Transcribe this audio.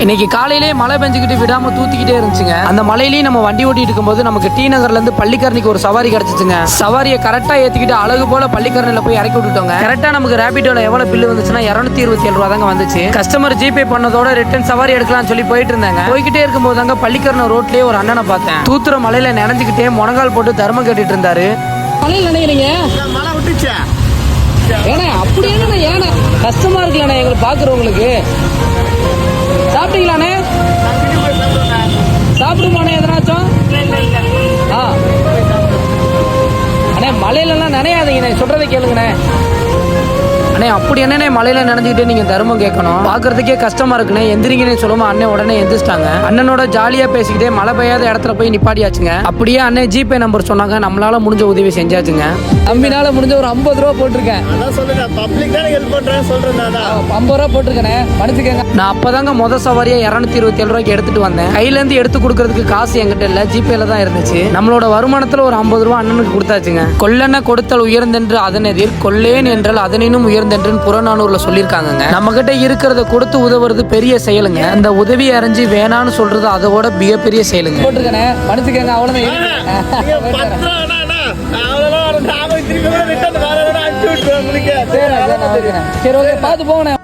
இன்னைக்கு காலையிலே மழை பெஞ்சுக்கிட்டு விடாம தூத்திக்கிட்டே இருந்துச்சுங்க. அந்த மலையிலேயே நம்ம வண்டி ஓட்டிட்டு இருக்கும்போது நமக்கு டி நகர்ல இருந்து பள்ளிக்கரணிக்கு ஒரு சவாரி கிடைச்சிச்சுங்க. சவாரியை கரெக்டா ஏத்திக்கிட்டு அழகு போல பள்ளிக்கரணில போய் இறக்கி விட்டுட்டோங்க. கரெக்டா நமக்கு ரேபிடோல எவ்வளவு பில்லு வந்துச்சுன்னா 227 ரூபா தாங்க வந்துச்சு. கஸ்டமர் ஜிபே பண்ணதோட ரிட்டர்ன் சவாரி எடுக்கலாம்னு சொல்லி போயிட்டு இருந்தாங்க. போய்கிட்டே இருக்கும்போது தாங்க பள்ளிக்கரணை ரோட்லயே ஒரு அண்ணனை பார்த்தேன். தூத்துற மலையில நினைஞ்சுக்கிட்டே முனங்கால் போட்டு தர்மம் கேட்டுட்டு இருந்தாரு. மலையில நினைக்கிறீங்க மழை விட்டுச்சா ஏன்னா அப்படி என்ன ஏன்னா கஷ்டமா இருக்குல்லண்ணே எங்களுக்கு பாக்குறவங்களுக்கு. சாப்பிட்டீங்களாண்ணே? சாப்பிடுமாண்ணே எதனாச்சும்? அண்ணே மலையிலலாம் நினையாதீங்கண்ணே, சொல்றதை கேளுங்கண்ணே. அண்ணே அப்படி என்னண்ணே மலையில நினைஞ்சுக்கிட்டே நீங்க தர்மம் கேட்கணும்? பாக்குறதுக்கே கஷ்டமா இருக்குண்ணே. எந்திரிங்கன்னு சொல்லுமா அண்ணன் உடனே எந்திரிச்சிட்டாங்க. அண்ணனோட ஜாலியா பேசிக்கிட்டே மழை பெய்யாத இடத்துல போய் நிப்பாட்டியாச்சுங்க. அப்படியே அண்ணன் ஜிபே நம்பர் சொன்னாங்க. நம்மளால முடிஞ்ச உதவி செஞ்சாச்சுங்க. தம்பினால முடிஞ்ச ஒரு 50 ரூபா போட்டிருக்கேன். 50 ரூபா போட்டிருக்கேன் மன்னிச்சுக்கங்க. நான் அப்பதாங்க முத சவாரியா 227 ரூபாய்க்கு எடுத்துட்டு வந்தேன். கையில இருந்து எடுத்து கொடுக்கறதுக்கு காசு என்கிட்ட இல்ல, ஜிபேல தான் இருந்துச்சு. நம்மளோட வருமானத்துல ஒரு 50 ரூபா அண்ணனுக்கு கொடுத்தாச்சுங்க. கொல்லென கொடுத்தல் உயர்ந்தென்று அதனெதிர் கொல்லேன் என்றால் அதனினும் உயர்ந்தென்று புறநானூர்ல சொல்லியிருக்காங்க. நம்ம கிட்ட இருக்கிறத கொடுத்து உதவுறது பெரிய செயலுங்க. அந்த உதவியை அறிஞ்சு வேணான்னு சொல்றது அதோட மிகப்பெரிய செயலுங்க. போட்டிருக்கேன் மன்னிச்சுக்கங்க. அவ்வளவுதான். சரி ஓகே பார்த்து போங்கண்ணே.